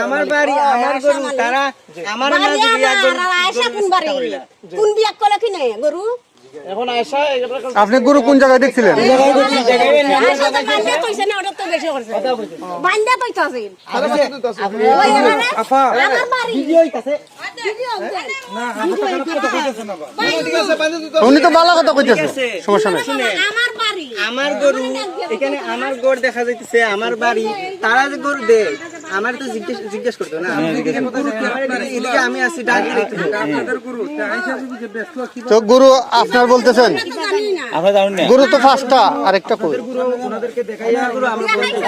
আমার বাড়ি আমার গরু তারা আমার না দিয়া গরু আয়শা কোন বাড়ি কোন বিয়া কলে কি নাই গরু এখন আয়শা আপনি গরু কোন জায়গায় দেখছিলেন? আয়শা তো বান্দা কইছে না ওটা তো বেশি করছে বান্দা কইতা আছে ওই আফা আমার বাড়ি ভিডিও হইতাছে না উনি তো ভালো কথা কইতেছে, সমস্যা নাই। আমার বাড়ি আমার গরু এখানে আমার গরু দেখা যাইতেছে আমার বাড়ি তারা যে গরু দে আমার তো জিজ্ঞেস করতো না এদিকে আমি আছি ডাকি আপনাদের গরু আয়শা বিবি যে বেচলো কি তো গরু আপনার বলতেছেন, তো জানি না আমরা জানি না গরু তো পাঁচটা, আরেকটা কই? গরু ওনাদেরকে দেখাইয়া গরু আমরা বলতে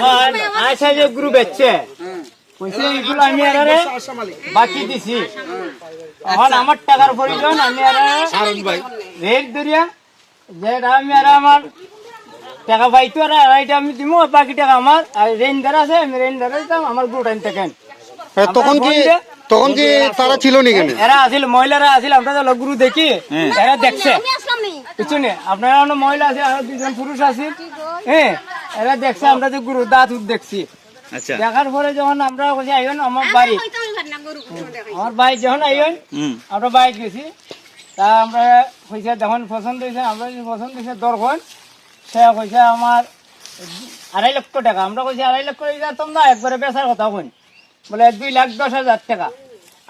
আয়শা যে গ্রুপ বেচছে কইছে এগুলো আমি আরে বাকি দিছি এখন আমার টাকার প্রয়োজন আমি আরে সারন ভাই রেট দরিয়া যেটা আমি আরে আমার টাকা পাইতো আর এটা আমি দিব বাকি টাকা আমার আর রেঞ্জার আছে আমি রেঞ্জার দিতাম আমার গ্রুপ টাইম থাকেন তখন কি তারা ছিল নি কেন? এরা আসিল মহিলারা আসিল আমরা তো গুরু দেখি এরা দেখছে আমি আসলাম নি কিছু নেই আপনারা অন্য মহিলা আছে আর দুজন পুরুষ আছে হ্যাঁ এরা দেখছে আমরা যে গুরু দাঁত দেখছি আচ্ছা দেখার পরে যখন আমরা বলছি আইন আমার বাড়ি কইতা হইবার না গরু আমার ভাই যখন আইন আমরা বাইক গেছি তা আমরা কইছে যখন পছন্দ হয়েছে আমরা যদি পছন্দ হয়েছে দরকার সে কইছে আমার 2.5 লক্ষ টাকা আমরা কইছি 2.5 লক্ষ টাকা তোমরা একবারে বেচার কথা কই বলে 2,10,000 টাকা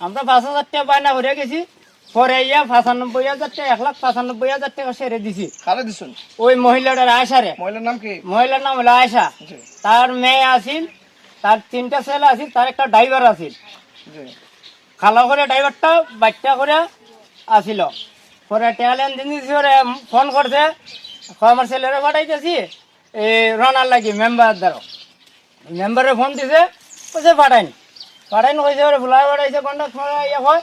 আমরা 5,000 টাকা বায়না করে গেছি পরে ইয়া 95,000 টাকা 1,95,000 টাকা সেরে দিছি কারে দিছেন? ওই মহিলাটার আয়সারে মহিলার নাম কি? মহিলার নাম হলো আয়সা তার মেয়ে আছিল তার 3টা ছেলে আছিল তার একটা ড্রাইভার আছিল খালা করে ড্রাইভারটা বাচ্চা করে আসিল পরে ট্যালেন্ট জিনিস ফোন করছে আমার ছেলেরা পাঠাইতেছি এই রনার লাগি মেম্বার দ্বারা মেম্বারে ফোন দিছে কইছে পাঠাইন কইছে ওরে ফুলাই পাঠাইছে কন্ডাক্ট ইয়ে হয়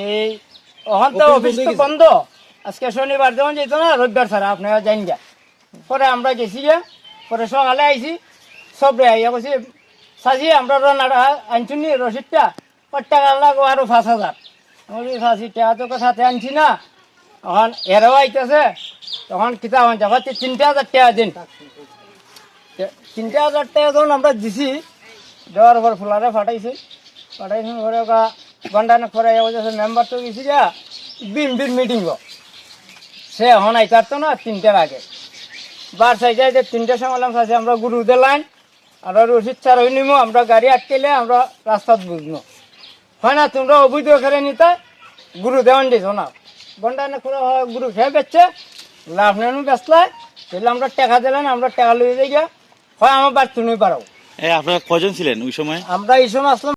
এই ওখান তো অফিস তো বন্ধ আজকে শনিবার যখন যেত না রবিবার ছাড়া আপনারা যাইন গা পরে আমরা গেছি গা পরে সকালে আইছি সবরে আইয়া কইছি সাজি আমরা রান্নাটা আনছুনি রসিদটা টাকা লাগবো আরো 5,000 বলি 80 টাকা তো সাথে আনছি না এখন এরাও আইতেছে তখন কিতা হন যাবা 3,000 টাকা দিন 3,000 টাকা যখন আমরা দিছি দেওয়ার পর ফুলারে পাঠাইছি পরে ওকা ঘন্টানে পরে মেম্বার তো গেছি যা বিন মিটিং সে এখন আইতারতো না 3টার আগে বার চাই যাই যে 3টার সময় আছে আমরা গুরু লাইন আমরা রসিদ ছাড় হই নিমো আমরা গাড়ি আটকেলে আমরা রাস্তাত বুঝবো হয় না তোমরা অবৈধ করে নিতে গুরু দেওয়ান দিছ না ঘন্টানে করে গুরু খেয়ে বেচছে লাভ নেন বেচলাই তাহলে আমরা টাকা দিলেন আমরা টাকা লইয়ে যাই গিয়া হয় আমার বাড়ি তুমি পারো। আপনারা কজন ছিলেন ওই সময়? আমরা এই সময় আসলাম